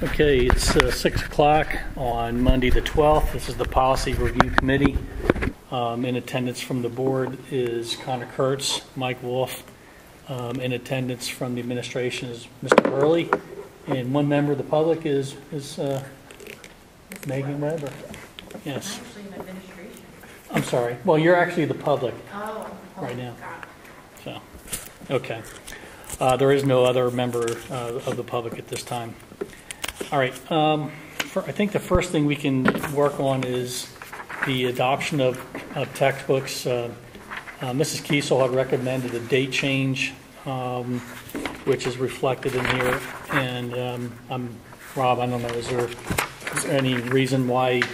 Okay, it's 6 o'clock on Monday the 12th. This is the Policy Review Committee. In attendance from the board is Connor Kurtz, Mike Wolf. In attendance from the administration is Mr. Hurley. And one member of the public is Megan Weber. Yes. I'm actually in administration. I'm sorry. Well, you're actually the public Oh, right now. God. So, okay. There is no other member of the public at this time. All right. I think the first thing we can work on is the adoption of textbooks. Mrs. Kiesel had recommended a date change, which is reflected in here. And Rob, I don't know, is there any reason why it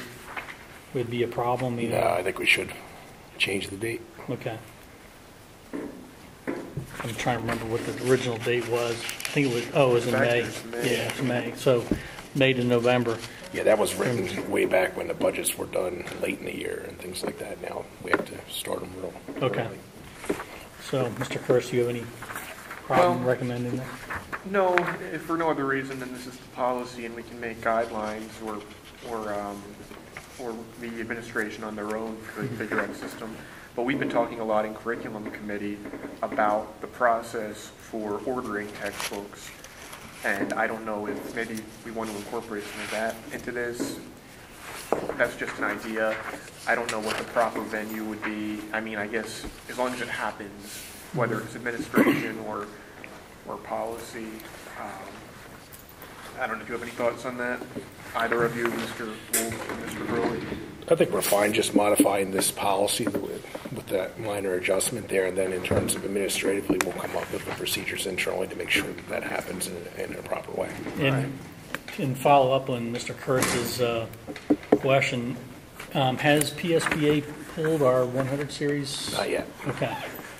would be a problem? No, I think we should change the date. Okay. I'm trying to remember what the original date was. I think it was in May. Yeah, it's May. So May to November. Yeah, that was written way back when the budgets were done late in the year and things like that. Now we have to start them real Okay. early. So, Mr. Kurtz, do you have any problem recommending that? No, if for no other reason than this is the policy and we can make guidelines or the administration on their own could figure out a system. But we've been talking a lot in curriculum committee about the process for ordering textbooks. And I don't know if maybe we want to incorporate some of that into this. That's just an idea. I don't know what the proper venue would be. I mean, I guess as long as it happens, whether it's administration or policy. I don't know if you have any thoughts on that. Either of you, Mr. Wolf and Mr. Hurley. I think we're fine just modifying this policy with that minor adjustment there, and then in terms of administratively, we'll come up with the procedures internally to make sure that happens in a proper way. And in follow up on Mr. Kurtz's question, has PSBA pulled our 100 series? Not yet. Okay.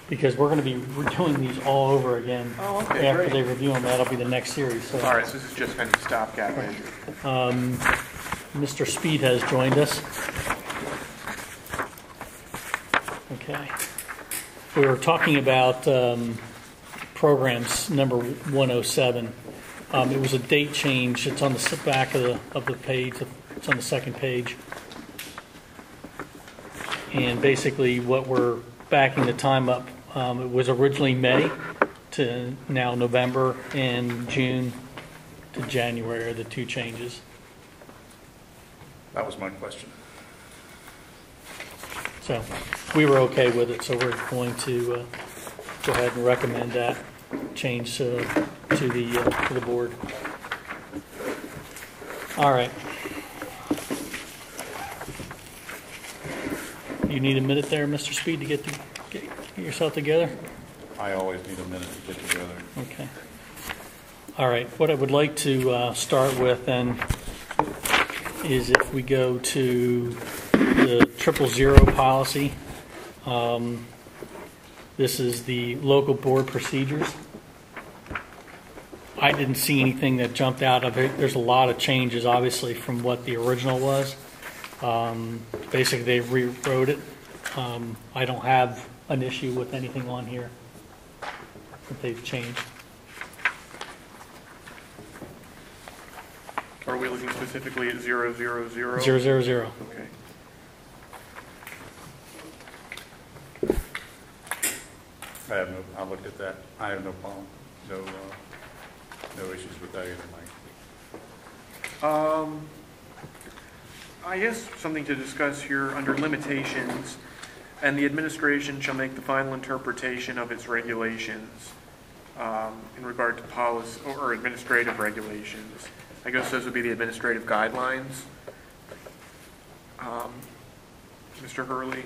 Because we're going to be doing these all over again okay, after great. they review them. That'll be the next series. So. All right, so this is just kind of a stopgap measure. Mr. Speed has joined us. Okay. We were talking about programs number 107. It was a date change. It's on the back of the page. It's on the second page. And basically what we're backing the time up, it was originally May to now November, and June to January are the two changes. That was my question. So we were okay with it, so we're going to go ahead and recommend that change to the board. All right. You need a minute there, Mr. Speed, to get yourself together? I always need a minute to get together. Okay. All right. What I would like to start with then is if we go to the 000 policy. This is the local board procedures. I didn't see anything that jumped out of it. There's a lot of changes, obviously, from what the original was. Basically, they rewrote it. I don't have an issue with anything on here that they've changed. Are we looking specifically at 000? 000. Okay. I looked at that. I have no problem. No issues with that either, Mike. I guess something to discuss here under limitations, and the administration shall make the final interpretation of its regulations in regard to policy or administrative regulations. I guess those would be the administrative guidelines. Mr. Hurley?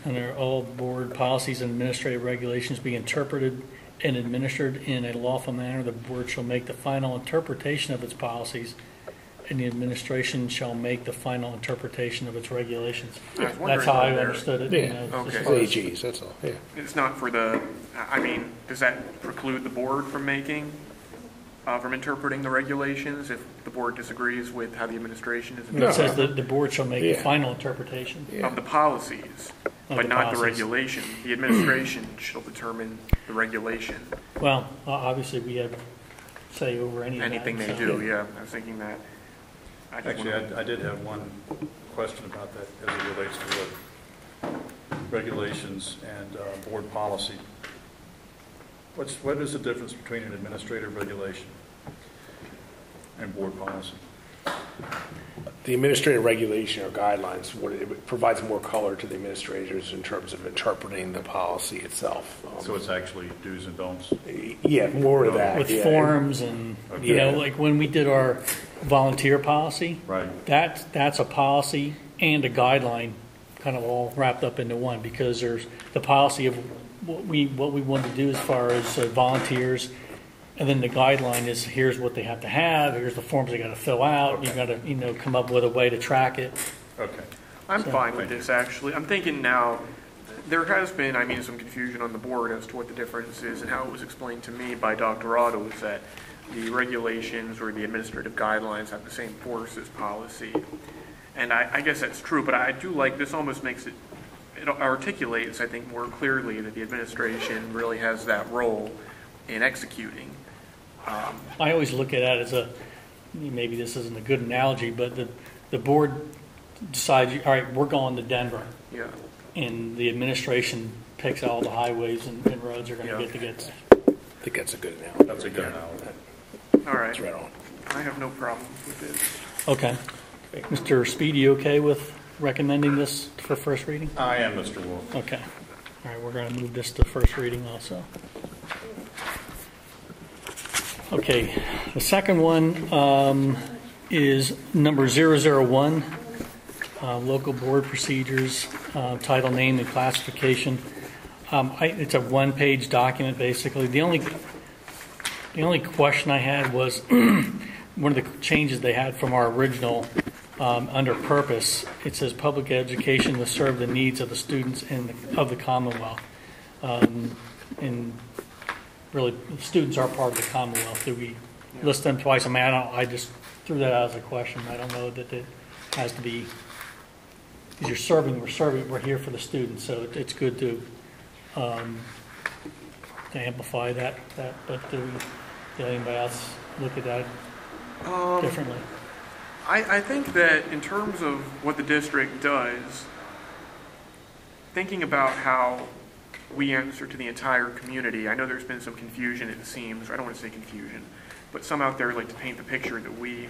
Under all board policies and administrative regulations be interpreted and administered in a lawful manner, the board shall make the final interpretation of its policies, and the administration shall make the final interpretation of its regulations. That's how I understood it. Yeah. Okay. AGs, that's all. Yeah. It's not for does that preclude the board from from interpreting the regulations if the board disagrees with how the administration is It says that the board shall make the final interpretation of the policies, but not the regulation. The administration shall determine the regulation. Well, obviously we have say over any of that. anything they so- do, yeah. I was thinking that. I just Actually, wanna- I did have one question about that as it relates to regulations and board policy. What is the difference between an administrative regulation and board policy? The administrative regulation or guidelines, it provides more color to the administrators in terms of interpreting the policy itself. So it's actually do's and don'ts? Yeah, more of that. With yeah. forms and, you know, Yeah. like when we did our volunteer policy, Right. that's a policy and a guideline kind of all wrapped up into one, because there's the policy of what we want to do as far as volunteers, and then the guideline is here's what they have to have, here's the forms they got to fill out, you got to, you know, come up with a way to track it. Okay. I'm So- fine with this, actually. I'm thinking now, there has been, I mean, some confusion on the board as to what the difference is, and how it was explained to me by Dr. Otto is that the regulations or the administrative guidelines have the same force as policy. And I guess that's true, but I do like, this almost makes it articulates, I think, more clearly that the administration really has that role in executing. I always look at that as maybe this isn't a good analogy, but the board decides, all right, we're going to Denver, Yeah, and the administration picks all the highways and roads are going to Yeah. get to get. I think that's a good analogy. That's a good analogy. all right. That's right on. I have no problems with this. Okay. Mr. Speed, you okay with recommending this for first reading? I am, Mr. Wolf. Okay. All right, we're going to move this to first reading also. Okay, the second one is number 001, local board procedures, title, name, and classification. It's a one-page document, basically. The only question I had was one of the changes they had from our original under purpose. It says public education to serve the needs of the students of the Commonwealth. And really, the students are part of the Commonwealth. Do we list them twice? I mean, I just threw that out as a question. I don't know that it has to be, because we're here for the students, so it's good to amplify that. But did anybody else look at that differently? I think that in terms of what the district does, thinking about how we answer to the entire community, I know there's been some confusion, it seems, or I don't want to say confusion, but some out there like to paint the picture that we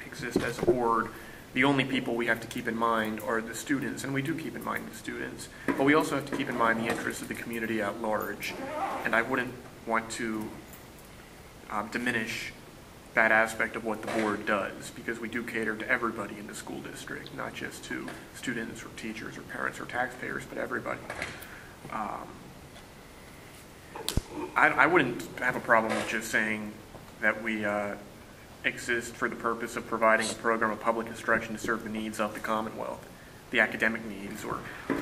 exist as a board. The only people we have to keep in mind are the students, and we do keep in mind the students, but we also have to keep in mind the interests of the community at large. And I wouldn't want to diminish that aspect of what the board does, because we do cater to everybody in the school district, not just to students or teachers or parents or taxpayers, but everybody. I wouldn't have a problem with just saying that we exist for the purpose of providing a program of public instruction to serve the needs of the Commonwealth, the academic needs, or I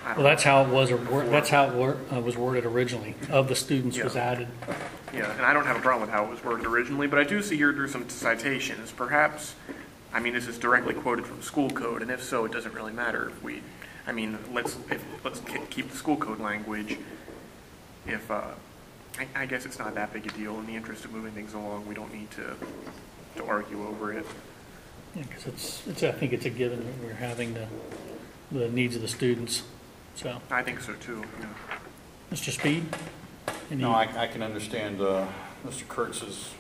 don't Well, that's how it was. That's how it was worded originally. Of the students was Yeah. added. Yeah, and I don't have a problem with how it was worded originally, but I do see here there's some citations. Perhaps, I mean, this is directly quoted from school code, and if so, it doesn't really matter if we, I mean, let's keep the school code language. If I guess it's not that big a deal. In the interest of moving things along, we don't need to argue over it. Yeah, because I think it's a given that we're having the needs of the students. So, I think so too. Yeah. Mr. Speed? No, I can understand Mr. Kurtz's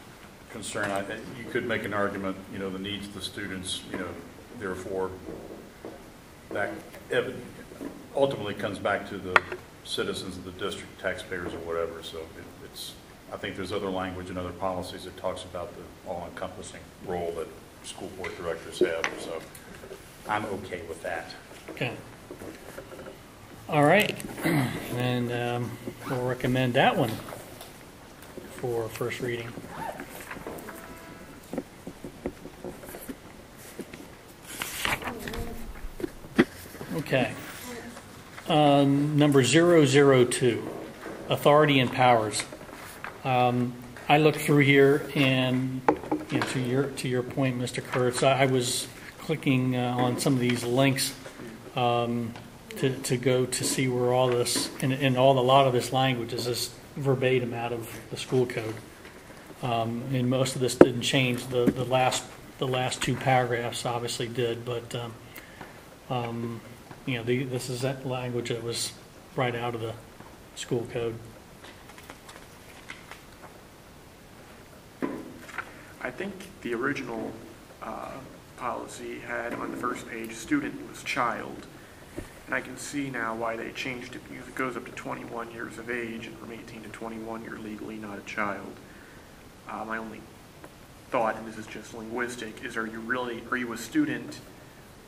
concern. You could make an argument, the needs of the students, therefore, that ultimately comes back to the citizens of the district, taxpayers or whatever. So I think there's other language and other policies that talks about the all-encompassing role that school board directors have. So I'm okay with that. Okay. All right. And we'll recommend that one for first reading. Okay. Number 002, authority and powers. I looked through here, and to your point, Mr. Kurtz, I was clicking on some of these links to go to see where all this and a lot of this language is just verbatim out of the school code. And most of this didn't change. The last two paragraphs obviously did, but this is that language that was right out of the school code. I think the original policy had on the first page, student was child. And I can see now why they changed it, because it goes up to 21 years of age, and from 18 to 21, you're legally not a child. My only thought, and this is just linguistic, is are you a student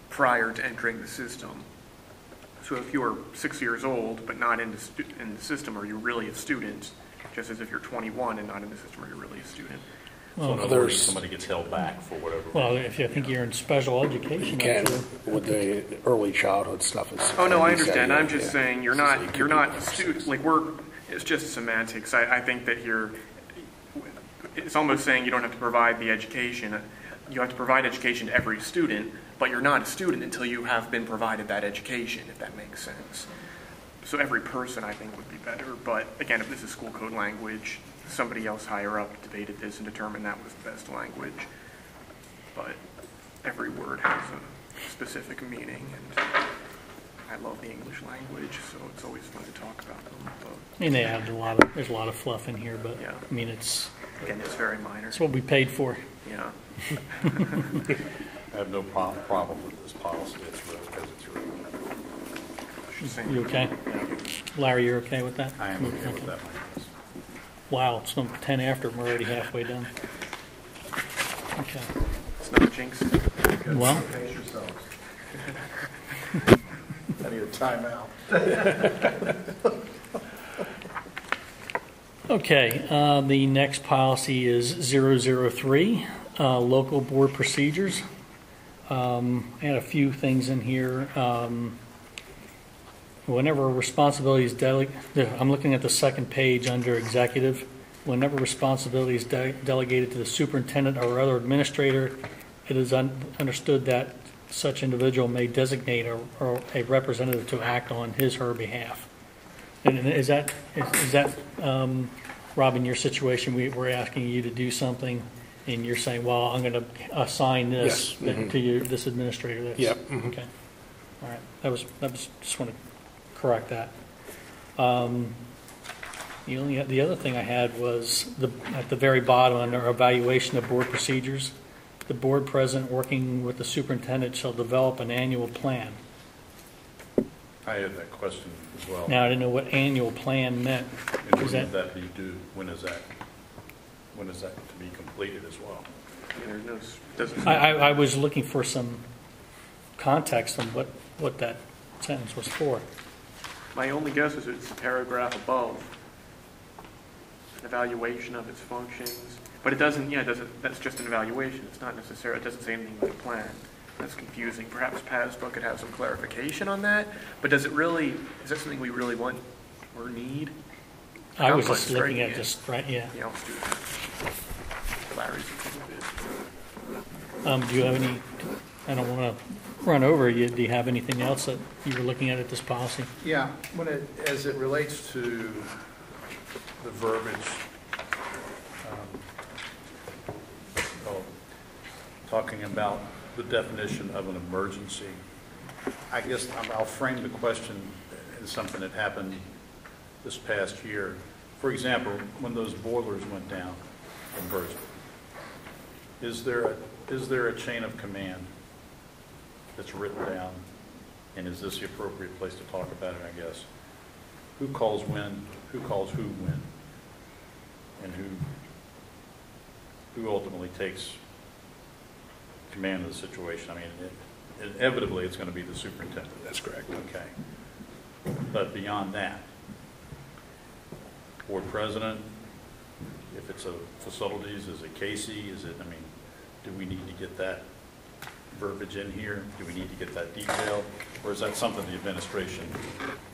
prior to entering the system? So if you're 6 years old but not in the system, are you really a student? Just as if you're 21 and not in the system, are you really a student? So in other words, somebody gets held back for whatever Well, reason. if you think you're in special education, You can, actually. with the early childhood stuff. Oh, no, I you said, understand. I'm yeah, just yeah. saying you're So you not could a be student. Like it's just semantics. I think that it's almost saying you don't have to provide the education. You have to provide education to every student, but you're not a student until you have been provided that education, if that makes sense. So every person, I think, would be better. But again, if this is school code language, somebody else higher up debated this and determined that was the best language. But every word has a specific meaning, and I love the English language, so it's always fun to talk about them. But And they added there's a lot of fluff in here, but Yeah. I mean, it's again, it's very minor. what we paid for. Yeah. I have no problem with this policy. It's really because it's written. Just saying. You okay? Larry, you're okay with that? I am okay with that. Wow, it's 10 after, I'm already halfway done. Okay. It's not a jinx. Well, Pace yourselves. I need a timeout. okay, the next policy is 003, local board procedures. I had a few things in here. Whenever responsibility is I'm looking at the second page under executive. Whenever responsibility is delegated to the superintendent or other administrator, it is understood that such individual may designate a representative to act on his or her behalf. And is that Robin, your situation? We're asking you to do something, and you're saying, "Well, I'm going to assign this Yes. Mm-hmm. to you, this administrator." That's, Yep. Mhm. Okay. All right. That was just want to correct that. The other thing I had was at the very bottom under evaluation of board procedures. The board president working with the superintendent shall develop an annual plan. I had that question as well. Now, I didn't know what annual plan meant. And Is when that, would that be due? When is that to be completed as well? There's no. Doesn't. I was looking for some context on what that sentence was for. My only guess is it's the paragraph above. An evaluation of its functions, but it doesn't. Yeah, it doesn't. That's just an evaluation. It's not necessarily. It doesn't say anything about a plan. That's confusing. Perhaps PASBA could have some clarification on that. But does it really? Is that something we really want or need? I was Sounds just like looking at striking it. just right. Yeah. Yeah, let's do that. Larry's a Do you have any? I don't want to run over you. Do you have anything else that you were looking at this policy? Yeah, as it relates to the verbiage, Talking about the definition of an emergency, I guess I'll frame the question as something that happened this past year. For example, when those boilers went down in Burswood, is there a chain of command that's written down? And is this the appropriate place to talk about it, I guess? Who calls when, who calls who when, and who ultimately takes command of the situation? I mean, inevitably, it's going to be the superintendent. That's correct. Okay. But beyond that, board president, if it's a facilities, is it Casey? Do we need to get that verbiage in here? Do we need to get that detail? Or is that something the administration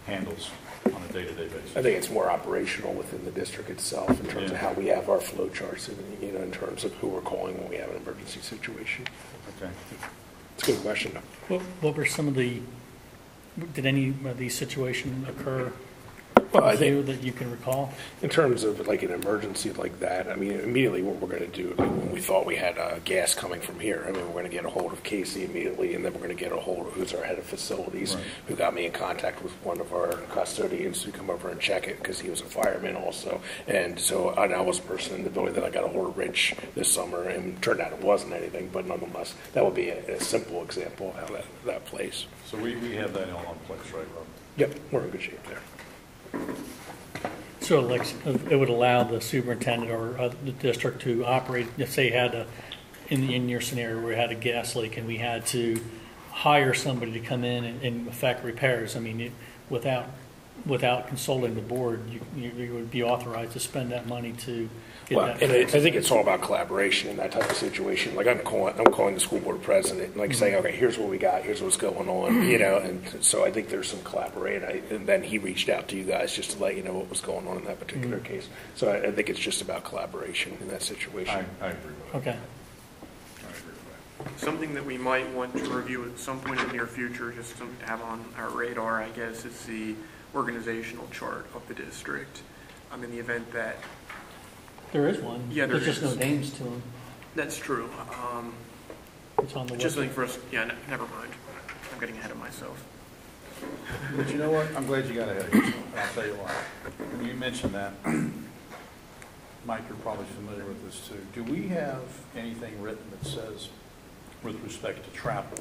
handles on a day-to-day basis? I think it's more operational within the district itself in terms of how we have our flow charts, and, in terms of who we're calling when we have an emergency situation. Okay. It's a good question. What were some of did any of these situations occur Well, I you think that you can recall? in terms of like an emergency like that, I mean, immediately what we're going to do, when we thought we had gas coming from here, I mean, we're going to get a hold of Casey immediately, and then we're going to get a hold of who's our head of facilities, Right. who got me in contact with one of our custodians to come over and check it because he was a fireman also. And so and I was a person in the building that I got a hold of Rich this summer, and turned out it wasn't anything, but nonetheless, that would be a simple example of how that plays. So we have that all in place, right, Rob? Yep, we're in good shape there. So like, it would allow the superintendent or the district to operate, if they had a, in your scenario where we had a gas leak and we had to hire somebody to come in and effect repairs, I mean, without consulting the board, you would be authorized to spend that money to get Well, that and fixed. I think it's all about collaboration in that type of situation. Like I'm calling the school board president, like saying, okay, here's what we got, here's what's going on, you know. And so I think there's some collaboration. And then he reached out to you guys just to let you know what was going on in that particular case. So I think it's just about collaboration in that situation. I agree with that. Okay. I agree with that. Something that we might want to review at some point in the near future, just to have on our radar, I guess, is the organizational chart of the district. In the event that, There is one. Yeah, there There's just no is. names to them. that's true. It's on the Just website. something for us, yeah, never mind. I'm getting ahead of myself. But you know what? I'm glad you got ahead of yourself. And I'll tell you why. When you mentioned that, Mike, you're probably familiar with this too. Do we have anything written that says, with respect to travel,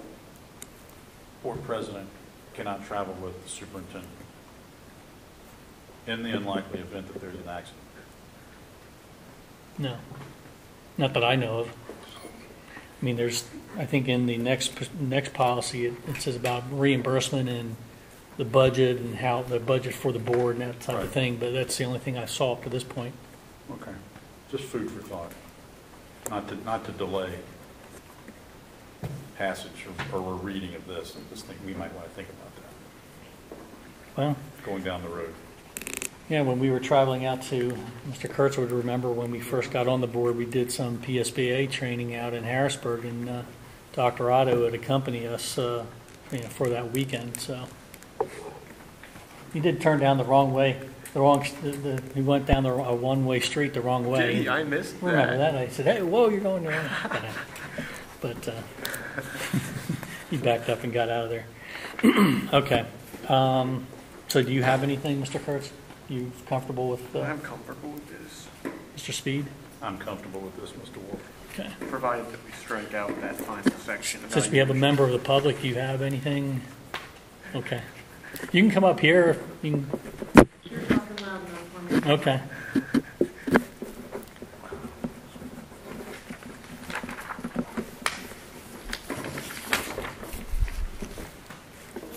board president cannot travel with the superintendent in the unlikely event that there's an accident? No, not that I know of. I mean, I think in the next policy, it says about reimbursement and the budget and how the budget for the board and that type of Right. thing, but that's the only thing I saw up to this point. Okay. Just food for thought. Not to delay passage or a reading of this. I just think we might want to think about that Well, going down the road. yeah, when we were traveling out to, Mr. Kurtz would remember when we first got on the board, we did some PSBA training out in Harrisburg, and Dr. Otto would accompany us for that weekend, so. He did turn down the wrong way, he went down a one-way street the wrong way. Gee, I missed Remember that? I said, hey, whoa, you're going there. But he backed up and got out of there. Okay. So do you have anything, Mr. Kurtz? You comfortable with I'm comfortable with this, Mr. Speed? I'm comfortable with this, Mr. Wolf. Okay. provided that we strike out that final section. Since we have a member of the public, do you have anything? Okay. You can come up here. You You're talking loud enough for me. can, okay.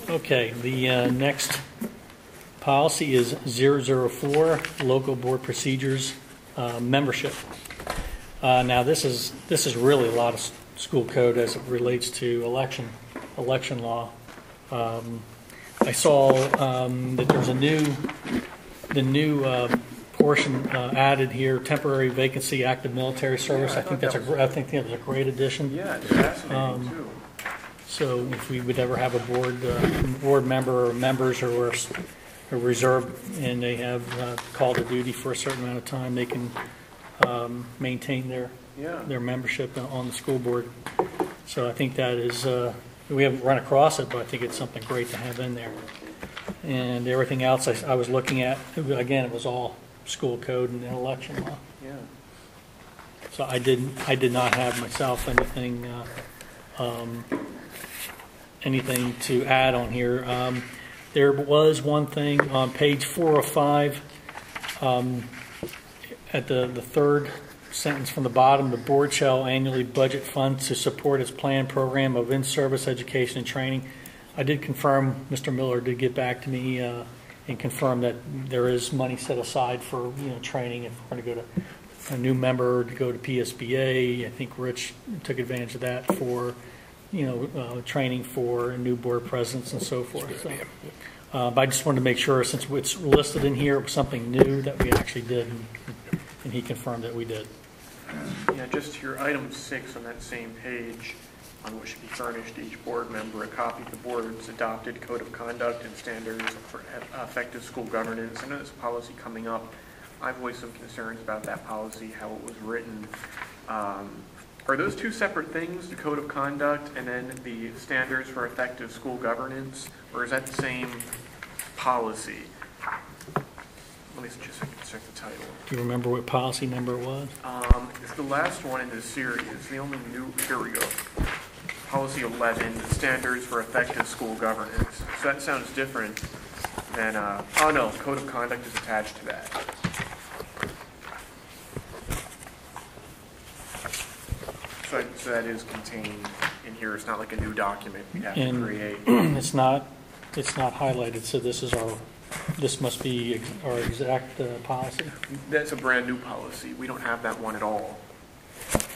Okay, the next policy is 004, local board procedures membership. Now, this is really a lot of school code as it relates to election law. I saw that there's the new portion added here, temporary vacancy, active military service. Yeah, I think that was a great addition. Yeah, it's fascinating too. So if we would ever have a board member or members who are reserved and they have called to duty for a certain amount of time, they can maintain their membership on the school board. So I think that is, we haven't run across it, but I think it's something great to have in there. And everything else I was looking at, again, it was all school code and election law. Yeah. So I did not have myself anything to add on here. There was one thing on page 4 of 5, at the third sentence from the bottom, the board shall annually budget funds to support its planned program of in-service education and training. I did confirm, Mr. Miller did get back to me and confirm that there is money set aside for training if we're going to go to a new member to go to PSBA. I think Rich took advantage of that for training for new board presidents and so forth. So, but I just wanted to make sure, since it's listed in here, it was something new that we actually did, and he confirmed that we did. Yeah, just your item 6 on that same page, on which should be furnished to each board member a copy of the board's adopted code of conduct and standards for effective school governance. I know there's a policy coming up. I've voiced some concerns about that policy, how it was written. Are those two separate things, the code of conduct and then the standards for effective school governance, or is that the same policy? Let me just check the title. Do you remember what policy number it was? It's the last one in this series. It's the only new, here we go. Policy 11, the standards for effective school governance. So that sounds different than, oh no, code of conduct is attached to that. So that is contained in here. It's not like a new document we have to create. It's not highlighted, so this must be our exact policy. That's a brand new policy. We don't have that one at all.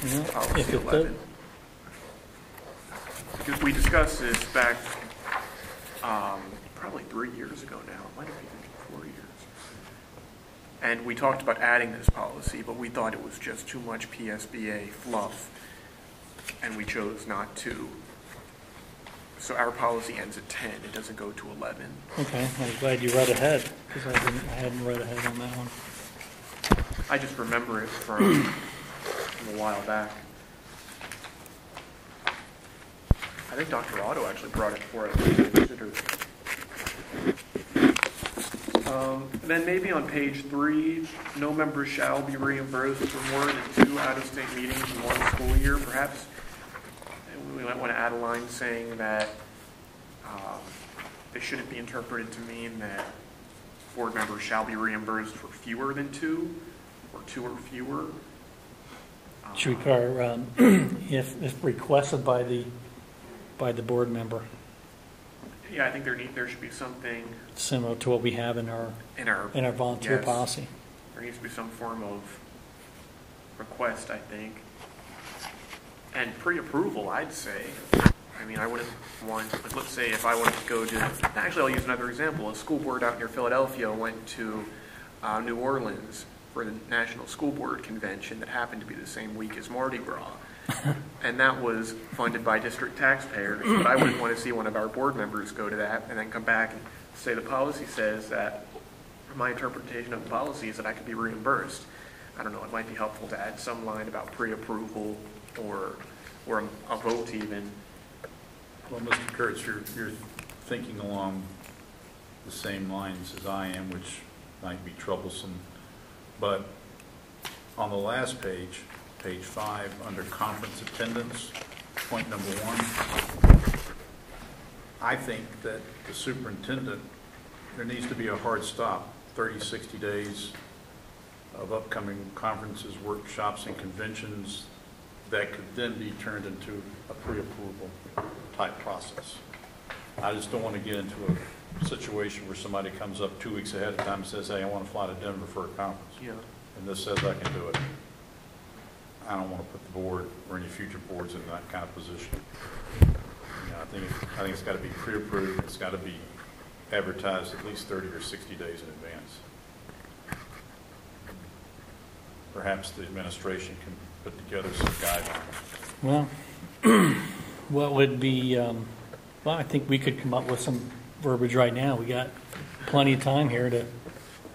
Yeah, Policy if it 11. Because we discussed this back probably 3 years ago now. It might have been 4 years. And we talked about adding this policy, but we thought it was just too much PSBA fluff, and we chose not to. So our policy ends at 10. It doesn't go to 11. Okay, I'm glad you read ahead, because I hadn't read ahead on that one. I just remember it from a while back. I think Dr. Otto actually brought it for us to consider. Then maybe on page 3, no member shall be reimbursed for more than 2 out-of-state meetings in one school year. Perhaps we might want to add a line saying that it shouldn't be interpreted to mean that board members shall be reimbursed for fewer than 2 or 2 or fewer. Should we put our, if requested by the board member, Yeah, I think there should be something similar to what we have in our volunteer yes. policy. There needs to be some form of request, I think. And pre-approval, I'd say. I mean, I wouldn't want, like, let's say if I wanted to go to, actually I'll use another example. A school board out near Philadelphia went to New Orleans for the National School Board Convention that happened to be the same week as Mardi Gras. And that was funded by district taxpayers, but I wouldn't want to see one of our board members go to that and then come back and say the policy says that, my interpretation of the policy is that I could be reimbursed. I don't know, it might be helpful to add some line about pre-approval or a vote even. Well, Mr. Kurtz, you're thinking along the same lines as I am, which might be troublesome. But on the last page, page 5, under conference attendance, point number 1, I think that the superintendent, there needs to be a hard stop, 30, 60 days of upcoming conferences, workshops, and conventions that could then be turned into a pre-approval type process. I just don't want to get into a situation where somebody comes up 2 weeks ahead of time and says, hey, I want to fly to Denver for a conference. Yeah. And this says I can do it. I don't want to put the board or any future boards in that kind of position. You know, I think it's got to be pre-approved. It's got to be advertised at least 30 or 60 days in advance. Perhaps the administration can put together some guidelines. Well, what would be, well, I think we could come up with some verbiage right now. We got plenty of time here to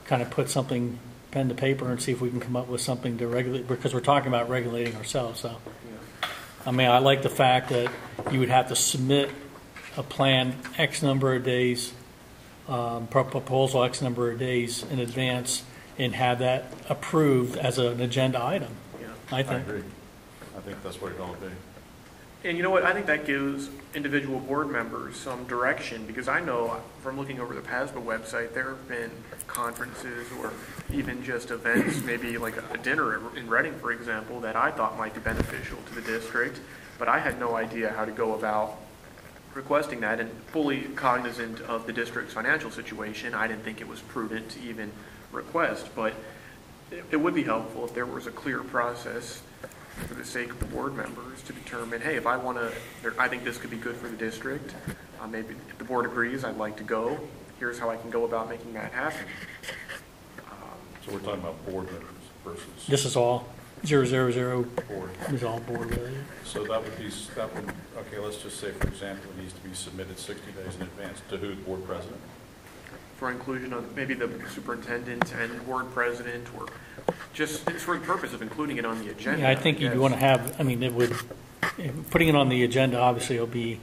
kind of put something, pen to paper, and see if we can come up with something to regulate, because we're talking about regulating ourselves. So, Yeah. I mean, I like the fact that you would have to submit a plan X number of days, proposal X number of days in advance, and have that approved as an agenda item. Yeah. I think. agree. I think that's what it ought to be. And you know what? I think that gives individual board members some direction, because I know from looking over the PASBA website, there have been conferences or even just events, maybe like a dinner in Reading, for example, that I thought might be beneficial to the district, but I had no idea how to go about requesting that, and fully cognizant of the district's financial situation, I didn't think it was prudent to even request, but it would be helpful if there was a clear process for the sake of the board members to determine, hey, if I want to, I think this could be good for the district. Maybe if the board agrees, I'd like to go. Here's how I can go about making that happen. So we're talking about board members versus. This is all. 000 Board. is all board related. So that would, okay, let's just say, for example, it needs to be submitted 60 days in advance to who, the board president? For inclusion on maybe the superintendent and board president, or just it's for the purpose of including it on the agenda. Yeah, I think you guess. want to have, I mean, it would, putting it on the agenda, obviously it'll be,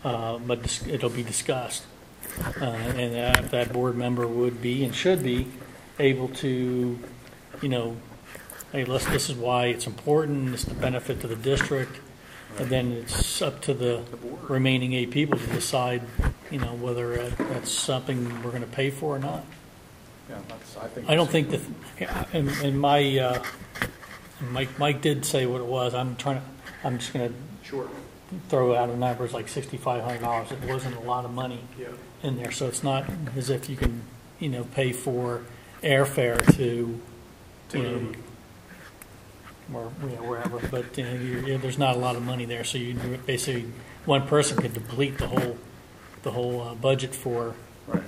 but it'll be discussed. And that board member would be and should be able to, you know, hey, this is why it's important, it's the benefit to the district. And then it's up to the board. remaining 8 people to decide, you know, whether that's something we're going to pay for or not. Yeah, I don't think that, and Mike did say what it was. I'm just going to Sure. throw out a number, it's like $6,500. It wasn't a lot of money Yeah. in there, so it's not as if you can, you know, pay for airfare to, you know, or wherever. But there's not a lot of money there, so you basically one person could deplete the whole budget for. Right.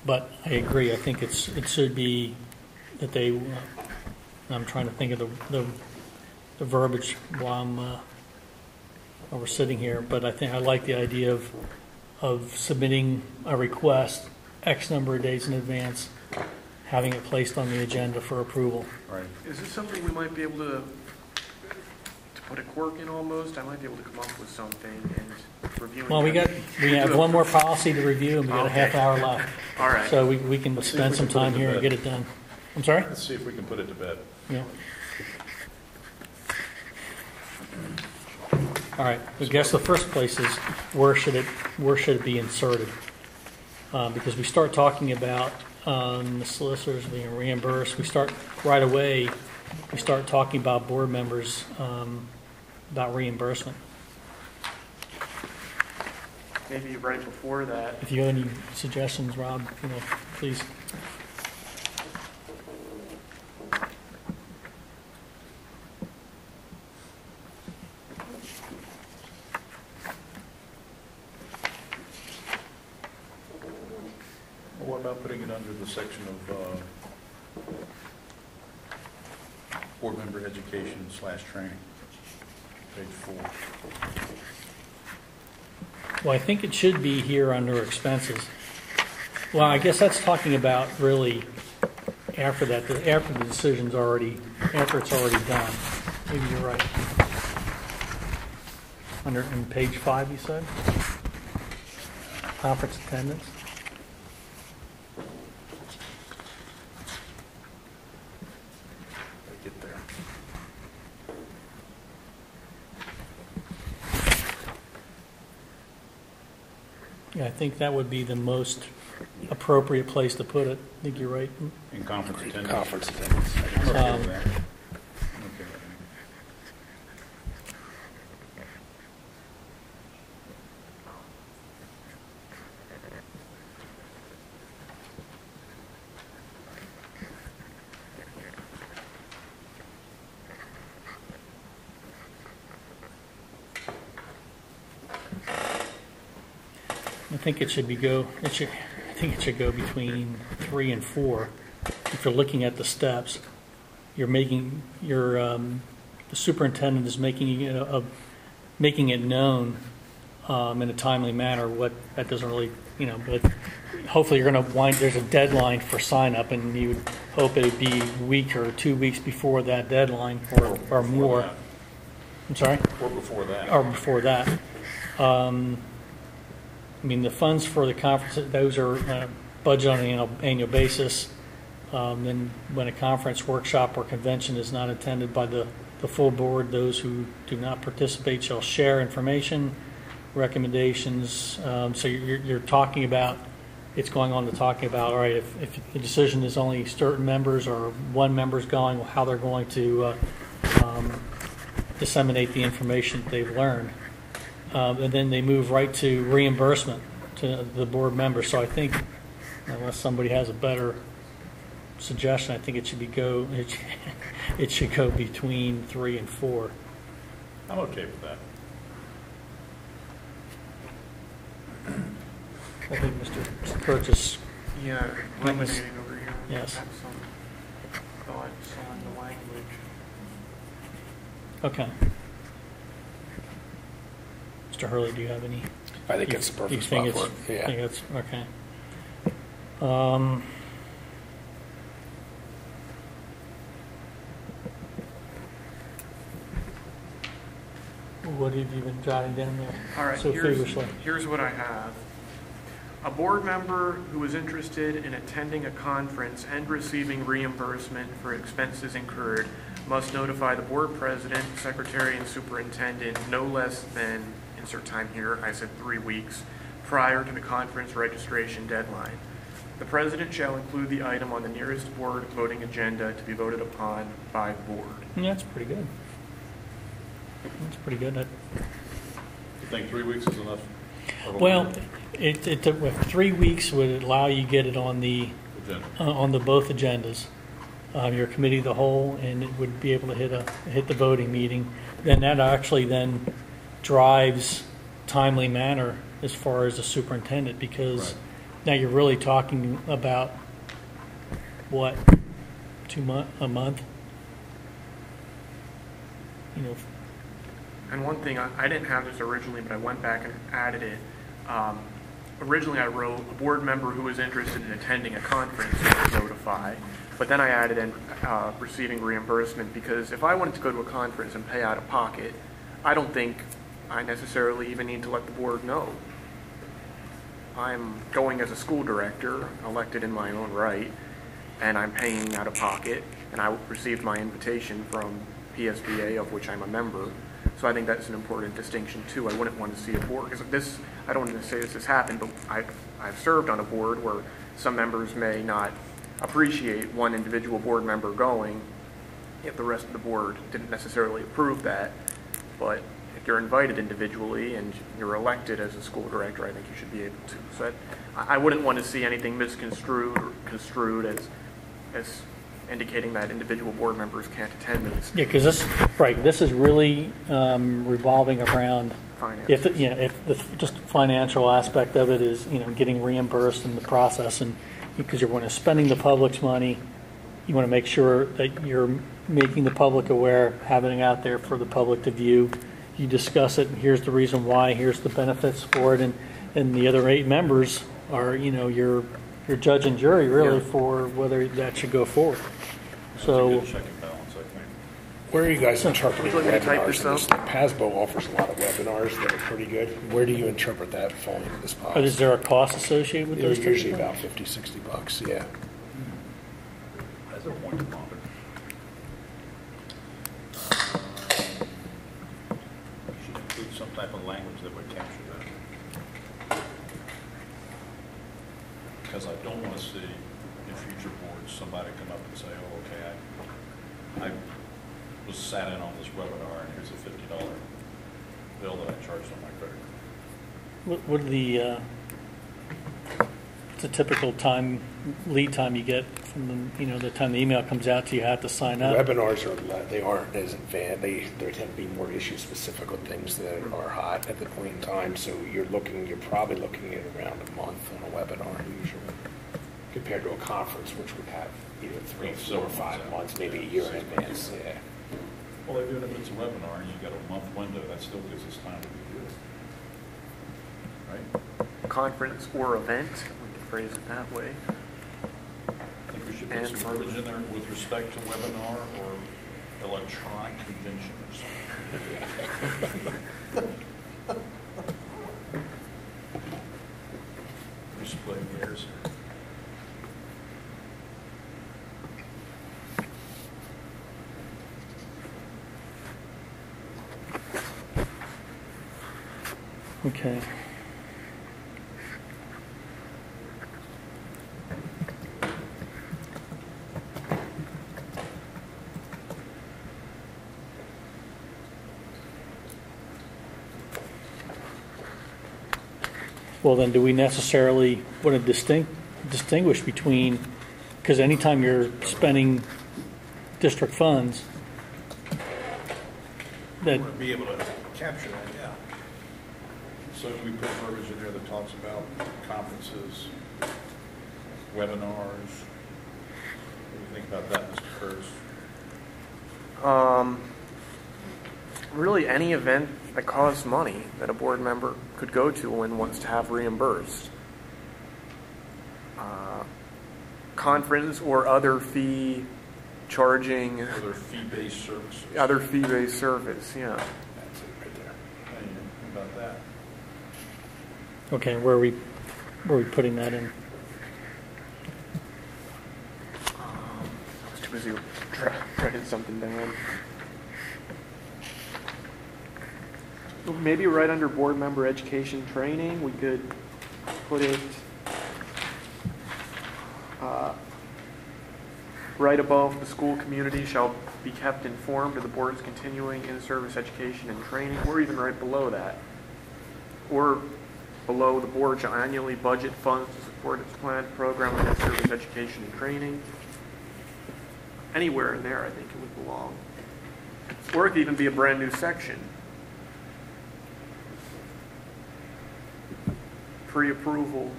But I agree. I think it should be that they. I'm trying to think of the verbiage while we're sitting here. But I think I like the idea of submitting a request X number of days in advance, having it placed on the agenda for approval. Right. Is this something we might be able to put a quirk in almost? I might be able to come up with something and review. Well, we have one more policy to review, and we got a half hour left. All right. So we can Let's see spend if some we can put it time to here and bed. get it done. I'm sorry? Let's see if we can put it to bed. Yeah. All right. I guess the first place is where should it be inserted? Because we start talking about the solicitors being reimbursed. We start right away. We start talking about board members about reimbursement. Maybe right before that. If you have any suggestions, Rob, please. Well, what about putting it under the section of board member education / training, page 4? Well, I think it should be here under expenses. Well, I guess that's talking about really after that, after the decision's already, after it's already done. Maybe you're right. In page 5, you said? Conference attendance. Get there. Yeah, I think that would be the most appropriate place to put it. I think you're right. In conference attendance. Conference attendance. I'm okay with that. Okay. I think it should go between 3 and 4. If you're looking at the steps, the superintendent is making it known in a timely manner. What that doesn't really, but hopefully you're going to there's a deadline for sign up, and you would hope it would be a week or 2 weeks before that deadline or more. That. I'm sorry? Or before that. Or before that. The funds for the conference, those are budget on an annual basis. Then when a conference, workshop, or convention is not attended by the full board, those who do not participate shall share information, recommendations. So you're talking about, it's going on to talking about, all right, if the decision is only certain members or one member's going, how they're going to disseminate the information that they've learned. And then they move right to reimbursement to the board members. So I think, unless somebody has a better suggestion, I think it should go between 3 and 4. I'm okay with that. I think Mr. Purchase. Yeah, That was- eliminating over here. yes. Have some thoughts on the language. Okay. Mr. Hurley, do you have any? I think it's the You perfect think spot it's, for it. think Yeah. it's, okay. What have you been jotting down there? All right, So feverishly. here's what I have. A board member who is interested in attending a conference and receiving reimbursement for expenses incurred must notify the board president, secretary, and superintendent no less than, insert time here, I said 3 weeks, prior to the conference registration deadline. The president shall include the item on the nearest board voting agenda to be voted upon by the board. Yeah, that's pretty good. That's pretty good. You think 3 weeks is enough? of a Well, with 3 weeks would allow you to get it on the agenda? on the both agendas, your committee of the whole, and it would be able to hit the voting meeting. Then that actually then drives timely manner as far as the superintendent, because Right. now you're really talking about what, a month, you know. And one thing, I didn't have this originally, but I went back and added it. Originally, I wrote, a board member who is interested in attending a conference will notify. But then I added in receiving reimbursement, because if I wanted to go to a conference and pay out of pocket, I don't think I necessarily even need to let the board know. I'm going as a school director, elected in my own right, and I'm paying out of pocket, and I received my invitation from PSBA, of which I'm a member. So I think that's an important distinction too. I wouldn't want to see a board, because this, I don't want to say this has happened, but I've served on a board where some members may not appreciate one individual board member going if the rest of the board didn't necessarily approve that. But if you're invited individually and you're elected as a school director, I think you should be able to. So I wouldn't want to see anything misconstrued or construed as indicating that individual board members can't attend these. Yeah, because this is really revolving around Finance. if the just financial aspect of it is, getting reimbursed in the process, and because you're going to spending the public's money, you want to make sure that you're making the public aware, having it out there for the public to view. You discuss it, and here's the reason why, here's the benefits for it, and the other 8 members are, your judge and jury really Yeah. for whether that should go forward. That's a So, good check and balance, I think. Where are you guys interpreting Would you like me to type webinars? this in this? up? PASBO offers a lot of webinars that are pretty good. Where do you interpret that falling into this policy? is there a cost associated with They're those? usually typically? about $50-$60, yeah. That's a point to ponder. You should include some type of language that would capture that. Because I don't want to see in future boards, somebody come up and say, oh, okay, I was sat in on this webinar, and here's a $50 bill that I charged on my credit card. What are the typical lead time you get from the time the email comes out to you have to sign up? Webinars they aren't as advanced. They tend to be more issue specific on things that are hot at the point in time. So you're probably looking at around a month on a webinar usually, compared to a conference, which would have 3, 4, or 5 months, maybe a year in advance. Yeah. Well, even if it's a webinar and you've got a month window, that still gives us time to review it. Right? Conference or event, we can phrase it that way. I think we should put And some verbiage in there with respect to webinar or electronic convention or something. We're splitting hairs here. Okay. Well, then, do we necessarily want to distinguish between, because anytime you're spending district funds, that We want to be able to capture that, yeah. So we put verbiage in there that talks about conferences, webinars, you think about that, Mr. Curtis? Really, any event that costs money that a board member could go to and wants to have reimbursed. Conference or other fee charging, Other fee-based services? other fee-based service, yeah. That's it right there. How do you think about that? Okay, where are we putting that in? I was too busy writing something down. Maybe right under board member education training, we could put it right above the school community shall be kept informed of the board's continuing in-service education and training, or even right below that. Or below, the board shall annually budget funds to support its planned program of in-service education and training. Anywhere in there, I think it would belong. Or it could even be a brand new section. Pre-approval.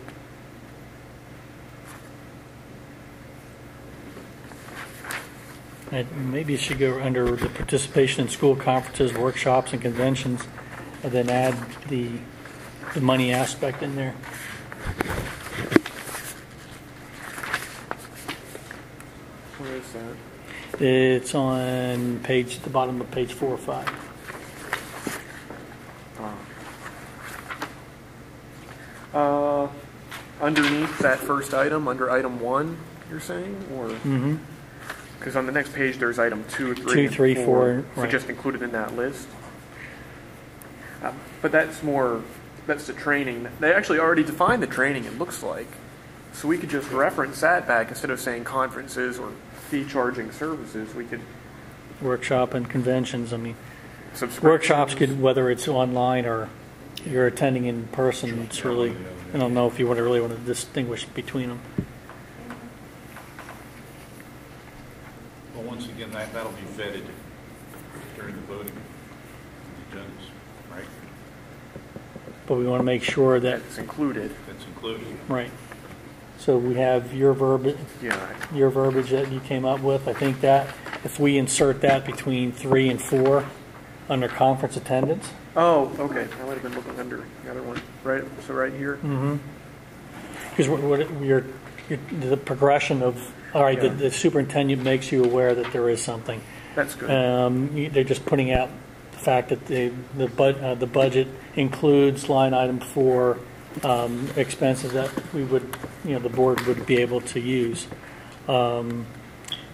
And maybe it should go under the participation in school conferences, workshops, and conventions, and then add the money aspect in there. Where is that? It's on the bottom of page 4 or 5. Underneath that first item, under item 1, you're saying? Or Mm-hmm. because on the next page there's item 2, 3, 2, and 3, 4, 4, so right. just included in that list. But that's the training. They actually already defined the training, it looks like. So we could just reference that back instead of saying conferences or fee charging services. We could Workshop and conventions, I mean, subscriptions. workshops could, whether it's online or you're attending in person, it's really, I don't know if you really want to distinguish between them. Well, once again, that'll be vetted during the voting, the agendas, right? But we want to make sure that, That's included. That's included. right. So we have your verbiage that you came up with. I think that if we insert that between 3 and 4 under conference attendance. Oh, okay. I might have been looking under the other one. Right. So right here. Mm-hmm. Because the progression of, all right, Yeah. the superintendent makes you aware that there is something. That's good. They're just putting out the fact that the budget includes line item for expenses that we would, the board would be able to use. And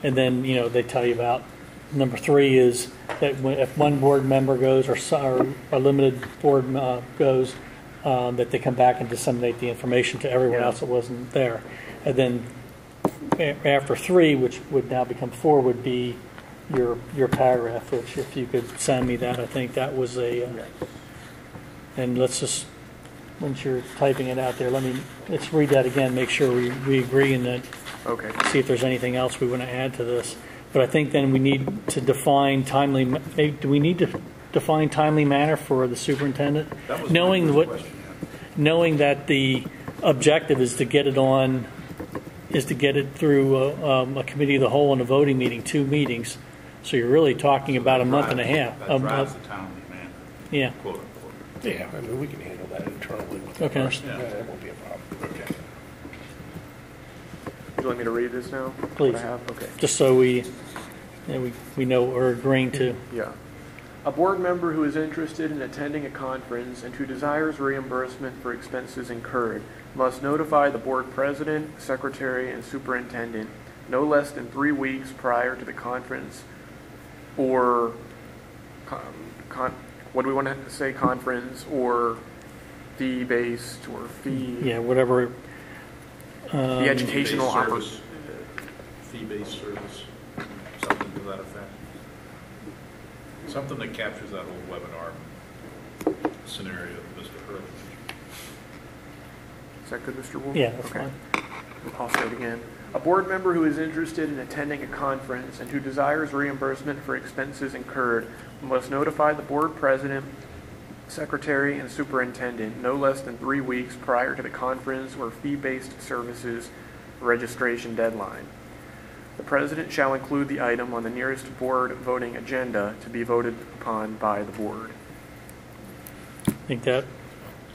then, they tell you about number 3 is that if one board member goes or a limited board goes, that they come back and disseminate the information to everyone else that wasn't there. And then after 3, which would now become 4, would be your paragraph, which if you could send me that, I think that was and let's just, once you're typing it out there, let's read that again, make sure we agree in that, Okay. see if there's anything else we want to add to this. But I think then we need to define do we need to define timely manner for the superintendent? That was my first question, yeah. Knowing that the objective is to get it through a committee of the whole and a voting meeting, 2 meetings. So you're really talking about a month and a half. That drives the timely manner, Yeah. quote unquote. Yeah, I mean, we can handle that internally with that Okay. person. Yeah. That won't be a problem. Okay. Would you like me to read this now? Please. What I have? Okay. Just so we know what we're agreeing to. Yeah. A board member who is interested in attending a conference and who desires reimbursement for expenses incurred must notify the board president, secretary, and superintendent no less than 3 weeks prior to the conference or what do we want to say, conference or fee-based or fee, Yeah, whatever. the educational Fee-based opportunity. service, fee-based service, something to that effect. Something that captures that whole webinar scenario that Mr. Hurley mentioned. Is that good, Mr. Wolf? Yeah, that's Okay. fine. I'll say it again. A board member who is interested in attending a conference and who desires reimbursement for expenses incurred must notify the board president, secretary, and superintendent no less than 3 weeks prior to the conference or fee-based services registration deadline. The president shall include the item on the nearest board voting agenda to be voted upon by the board. I think that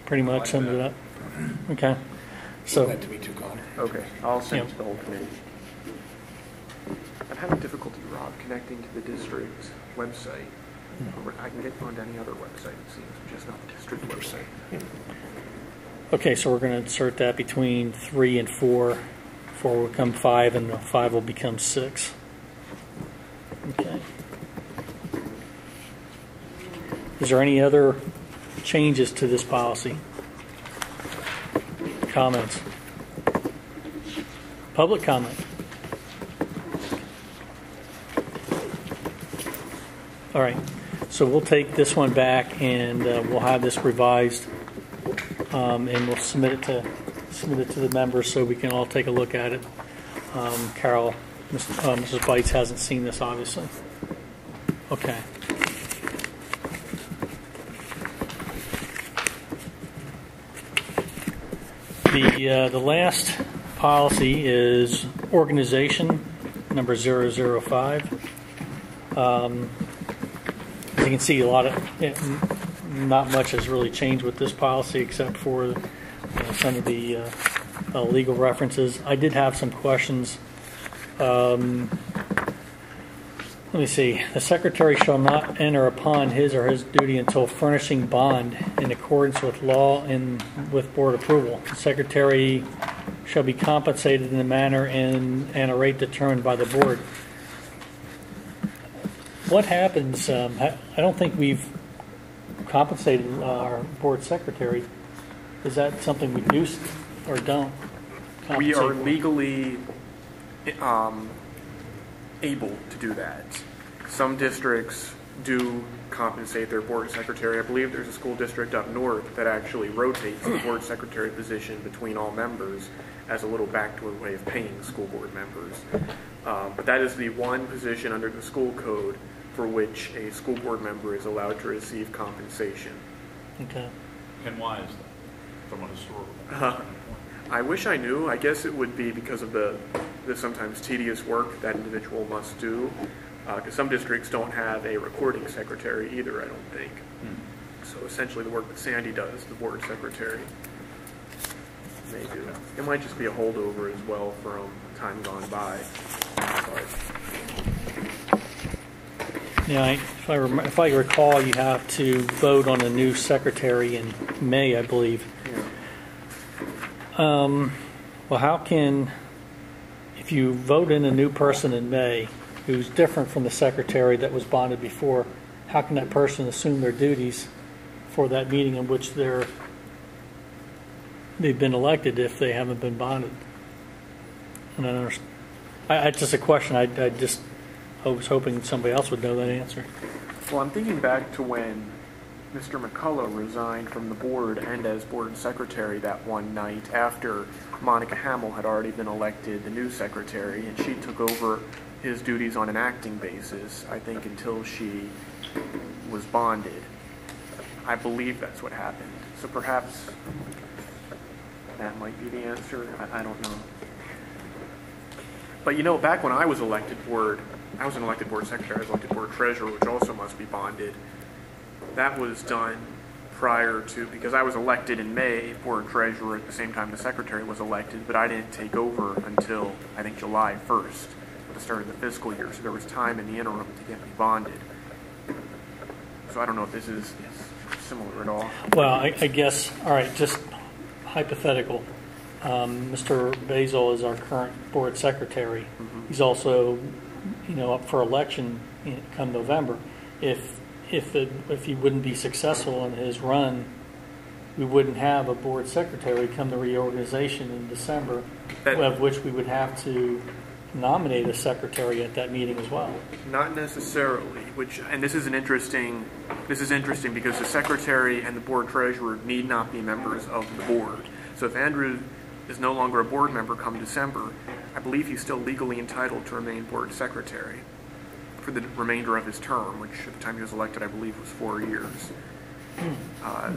pretty much sums it up. Okay. So, That to be too, Connor. Okay, I'll send it Yeah. to the whole committee. I'm having difficulty, Rob, connecting to the district's website. I can get onto any other website, it seems, just not the district website. okay, so we're going to insert that between 3 and 4. 4 will become 5, and 5 will become 6. Okay. Is there any other changes to this policy? Comments? Public comment? All right. So we'll take this one back, and we'll have this revised, and we'll submit it to the members so we can all take a look at it. Carol, Mrs. Bites hasn't seen this, obviously. Okay. The last policy is organization, number 005. As you can see, not much has really changed with this policy except for some of the legal references. I did have some questions. Let me see. The secretary shall not enter upon his or his duty until furnishing bond in accordance with law and with board approval. The secretary shall be compensated in a manner and a rate determined by the board. What happens? I don't think we've compensated our board secretary. Is that something we do or don't compensate We are for? legally able to do that. Some districts do compensate their board secretary. I believe there's a school district up north that actually rotates the board secretary position between all members as a little backdoor way of paying school board members. But that is the one position under the school code for which a school board member is allowed to receive compensation. Okay. And why is that, from a historical standpoint? I wish I knew. I guess it would be because of the sometimes tedious work that individual must do. Because some districts don't have a recording secretary either, I don't think. So essentially the work that Sandy does, the board secretary, may do. It might just be a holdover as well from time gone by. But Yeah, if I recall, you have to vote on a new secretary in May, I believe. yeah. Well, how can, if you vote in a new person in May who's different from the secretary that was bonded before, how can that person assume their duties for that meeting in which they've been elected if they haven't been bonded? And I don't understand. It's just a question. I was hoping somebody else would know that answer. Well, I'm thinking back to when Mr. McCullough resigned from the board and as board secretary that one night after Monica Hamill had already been elected the new secretary, and she took over his duties on an acting basis, I think, until she was bonded. I believe that's what happened. So perhaps that might be the answer. I don't know. But you know, back when I was elected board, I was an elected board secretary, I was elected board treasurer, which also must be bonded. That was done prior to, because I was elected in May, board treasurer at the same time the secretary was elected, but I didn't take over until, I think, July 1st, at the start of the fiscal year. So there was time in the interim to get me bonded. So I don't know if this is similar at all. Well, I guess, all right, just hypothetical. Mr. Basil is our current board secretary. He's also, up for election come November. If he wouldn't be successful in his run, we wouldn't have a board secretary come the reorganization in December, of which we would have to nominate a secretary at that meeting as well. Not necessarily, and this is interesting because the secretary and the board treasurer need not be members of the board. So if Andrew is no longer a board member come December, I believe he's still legally entitled to remain board secretary for the remainder of his term, which at the time he was elected, I believe, was 4 years.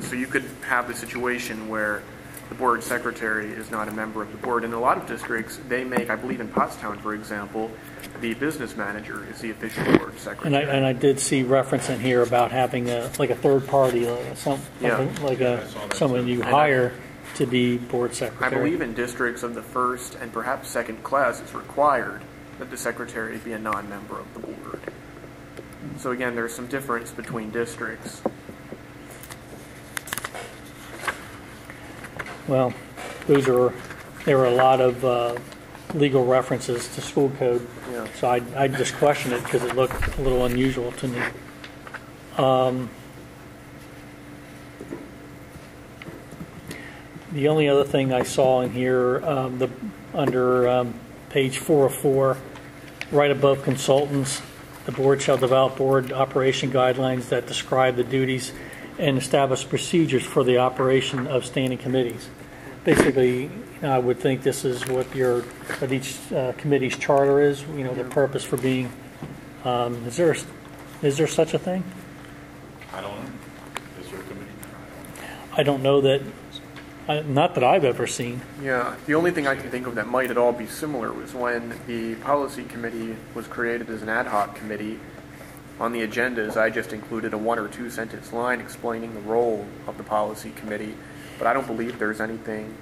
So you could have the situation where the board secretary is not a member of the board. In a lot of districts, they make, I believe in Pottstown, for example, the business manager is the official board secretary. And I did see reference in here about having a third party, someone you hire to be board I secretary. believe in districts of the first and perhaps second class, it's required that the secretary be a non-member of the board. So again, there's some difference between districts. Well, there were a lot of legal references to school code, Yeah. so I just questioned it because it looked a little unusual to me. The only other thing I saw in here, under page 404, right above consultants, the board shall develop board operation guidelines that describe the duties and establish procedures for the operation of standing committees. Basically, I would think this is what each committee's charter is. The purpose for being. Is there such a thing? I don't know. Is there a committee? I don't know that. Not that I've ever seen. Yeah, the only thing I can think of that might at all be similar was when the policy committee was created as an ad hoc committee. On the agendas, I just included a 1 or 2 sentence line explaining the role of the policy committee, but I don't believe there's anything.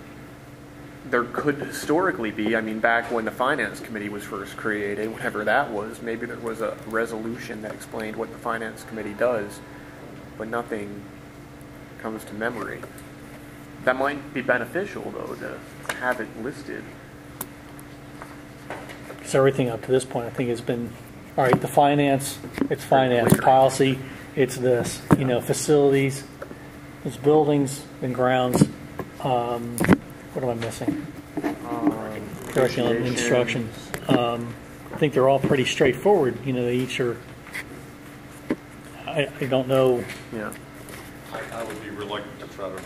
There could historically be, back when the finance committee was first created, whatever that was, maybe there was a resolution that explained what the finance committee does, but nothing comes to memory. That might be beneficial, though, to have it listed. Because everything up to this point, I think, has been, all right, the finance, it's finance. Policy, it's this. Facilities, it's buildings and grounds. What am I missing? Curriculum, instruction. I think they're all pretty straightforward. They each are, I don't know. Yeah. I would be reluctant to try to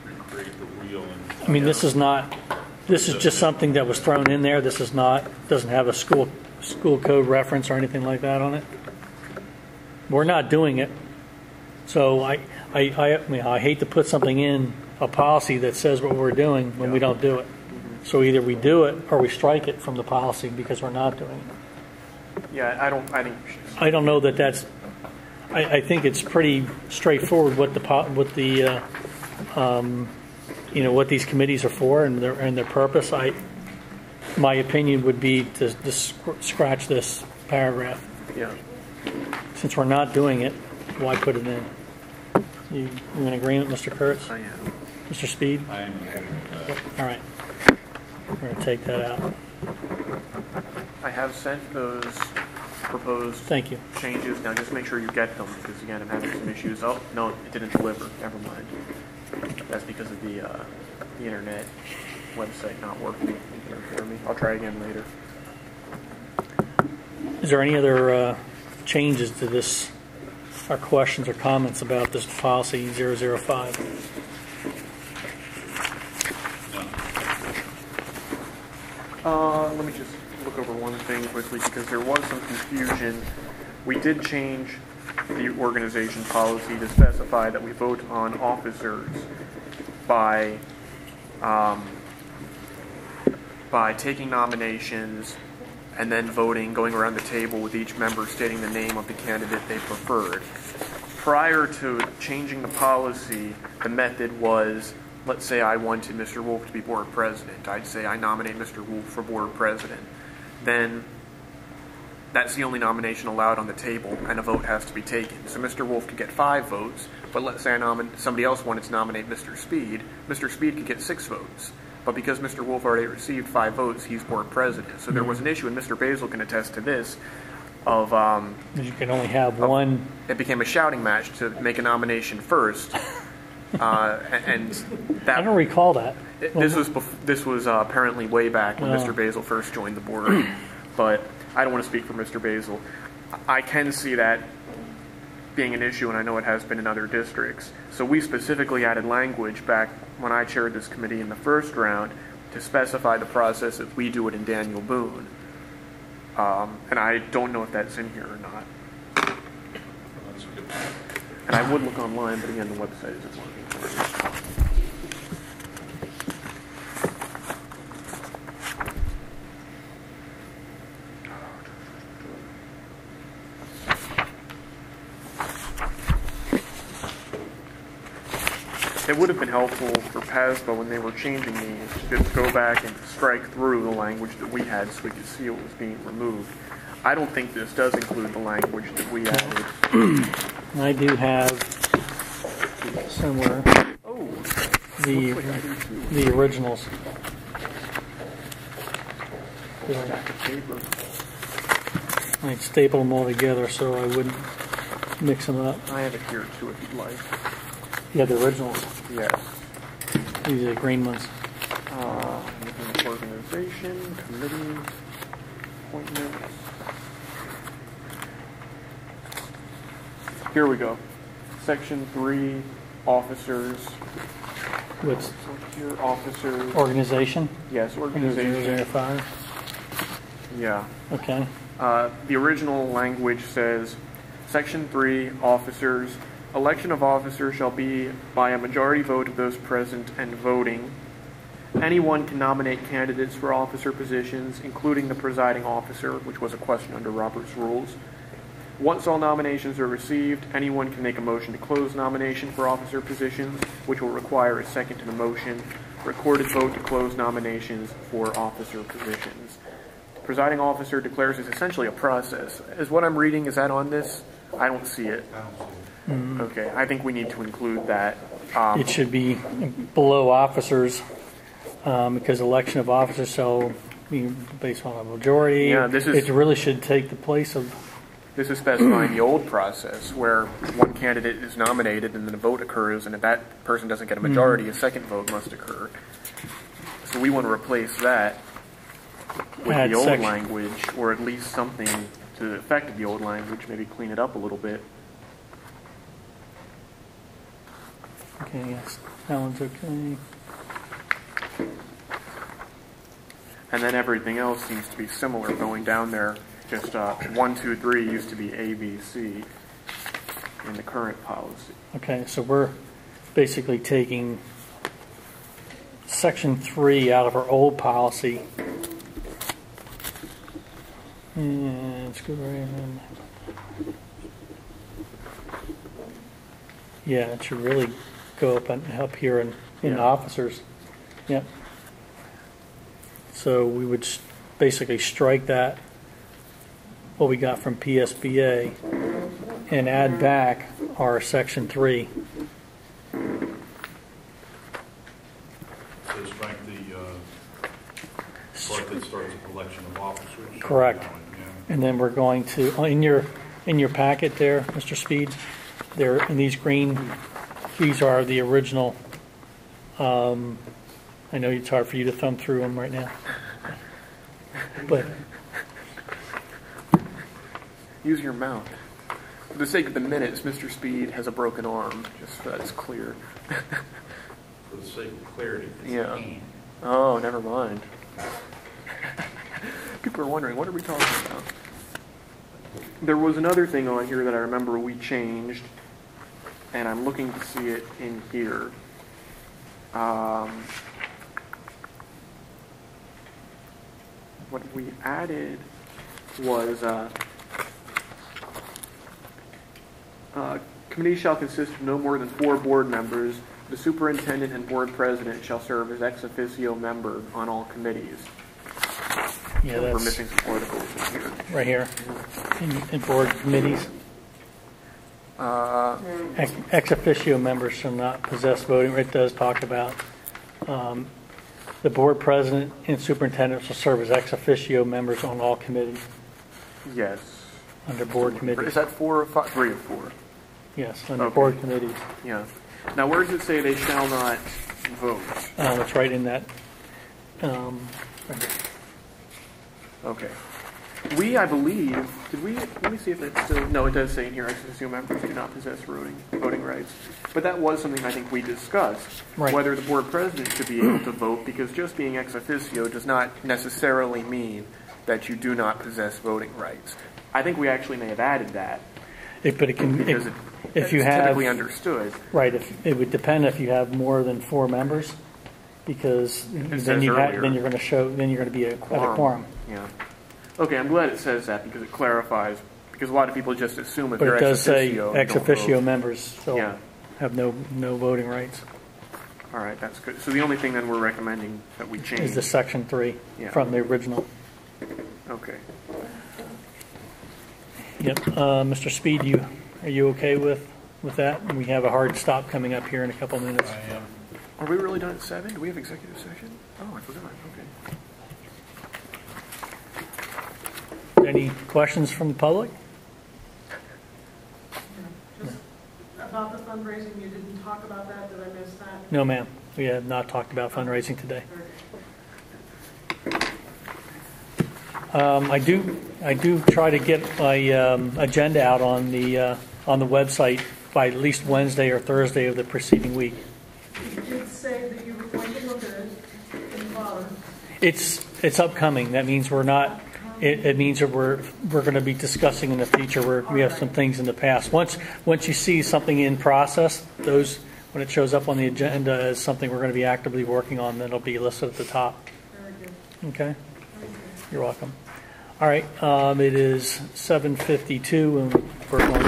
recreate the wheel. This is just something that was thrown in there. This is doesn't have a school code reference or anything like that on it. We're not doing it. So I hate to put something in a policy that says what we're doing when we don't do it. So either we do it or we strike it from the policy because we're not doing it. Yeah, I don't know that that's. I think it's pretty straightforward what what these committees are for and their purpose. My opinion would be to scratch this paragraph. Yeah. Since we're not doing it, why put it in? You in agreement, Mr. Kurtz? I am. Mr. Speed? I am. All right. We're going to take that out. I have sent those proposed Thank you. changes. Now just make sure you get them because, again, I'm having some issues. Oh, no, it didn't deliver. Never mind. That's because of the internet website not working for me. I'll try again later. Is there any other changes to this, or questions or comments about this policy 005? Let me just look over one thing quickly because there was some confusion. We did change the organization policy to specify that we vote on officers by taking nominations and then voting, going around the table with each member stating the name of the candidate they preferred. Prior to changing the policy, the method was, let's say I wanted Mr. Wolf to be board president. I'd say I nominate Mr. Wolf for board president. Then that's the only nomination allowed on the table, and a vote has to be taken. So Mr. Wolf could get 5 votes, but let's say somebody else wanted to nominate Mr. Speed could get 6 votes. But because Mr. Wolf already received 5 votes, he's board president. So there was an issue, and Mr. Basil can attest to this, of You can only have one. it became a shouting match to make a nomination first. And that I don't recall that. this was apparently way back when Mr. Basil first joined the board, but I don't want to speak for Mr. Basil. I can see that being an issue, and I know it has been in other districts. So we specifically added language back when I chaired this committee in the first round to specify the process as we do it in Daniel Boone. And I don't know if that's in here or not. That's a good point. And I would look online, but again, the website isn't working for me. it would have been helpful for PASBA when they were changing these to just go back and strike through the language that we had so we could see what was being removed. I don't think this does include the language that we added. I do have somewhere Oh, the originals. stack of paper. I stapled them all together so I wouldn't mix them up. I have it here too if you'd like. Yeah, the originals. Yes. These are the green ones. Organization, committee, appointments. Here we go. Section 3, officers. What's So here, officers. organization? Yes, organization. 005. Yeah. Okay. The original language says, Section 3, officers. Election of officers shall be by a majority vote of those present and voting. Anyone can nominate candidates for officer positions, including the presiding officer, which was a question under Robert's Rules. Once all nominations are received, anyone can make a motion to close nomination for officer positions, which will require a second to the motion. Recorded vote to close nominations for officer positions. Presiding officer declares is essentially a process. Is what I'm reading, is that on this? I don't see it. Okay, I think we need to include that. It should be below officers because election of officers shall be based on a majority. Yeah, this is- It really should take the place of. This is specifying the old process where one candidate is nominated and then a vote occurs, and if that person doesn't get a majority, a second vote must occur. So we want to replace that with Add the old section. language, or at least something to the effect of the old language, maybe clean it up a little bit. Okay, yes, that one's okay. And then everything else seems to be similar going down there. Just 1, 2, 3 used to be A, B, C in the current policy. Okay, so we're basically taking section 3 out of our old policy. And let's go right in. Yeah, it should really go up here in Yeah. officers. Yep. So we would basically strike that, what we got from PSBA, and add back our section 3. So strike the part that starts with election of officers. Correct. Yeah. And then we're going to, in your packet there, Mr. Speed, there in these green, these are the original. I know it's hard for you to thumb through them right now, but Use your mouth. For the sake of the minutes, Mr. Speed has a broken arm, just so that's clear. For the sake of clarity. it's Yeah. a hand. Oh, never mind. People are wondering, what are we talking about? There was another thing on here that I remember we changed, and I'm looking to see it in here. What we added was committee shall consist of no more than 4 board members. The superintendent and board president shall serve as ex officio member on all committees. yeah, We're that's missing some articles in here. right here in board committees. Ex officio members shall not possess voting. It does talk about the board president and superintendent shall serve as ex officio members on all committees Yes. under board committees. Is that 4 or 5? 3 or 4. Yes, under Okay. board committees. Yeah. Now, where does it say they shall not vote? It's right in that. Okay. We, I believe, did we, let me see if it's still, no, it does say in here, ex officio members do not possess voting rights. But that was something I think we discussed, Right. whether the board president should be able to vote, because just being ex officio does not necessarily mean that you do not possess voting rights. I think we actually may have added that, But it can, because if you it's have, typically understood. right, it would depend if you have more than 4 members, because then says you earlier. then you're going to show, then you're going to be at a quorum. Yeah. Okay, I'm glad it says that because it clarifies, because a lot of people just assume if But you're it does ex say officio, you ex don't officio vote. members Yeah. have no voting rights. All right, that's good. So the only thing then we're recommending that we change. is the section 3 Yeah. from the original. Okay. Yep. Mr. Speed, are you okay with that? We have a hard stop coming up here in a couple minutes. I am. Are we really done at 7? Do we have executive session? Oh, I forgot. Okay. Any questions from the public? Just about the fundraising, you didn't talk about that, did I miss that? No, ma'am. We have not talked about fundraising today. I do try to get my agenda out on the website by at least Wednesday or Thursday of the preceding week. You did say that you were going to look at it in the bottom. It's upcoming. That means we're not. It means that we're going to be discussing in the future. We have some things in the past. Once you see something in process, those when it shows up on the agenda as something we're going to be actively working on, then it'll be listed at the top. Very good. Okay. Very good. You're welcome. All right. It is 7:52, and we're going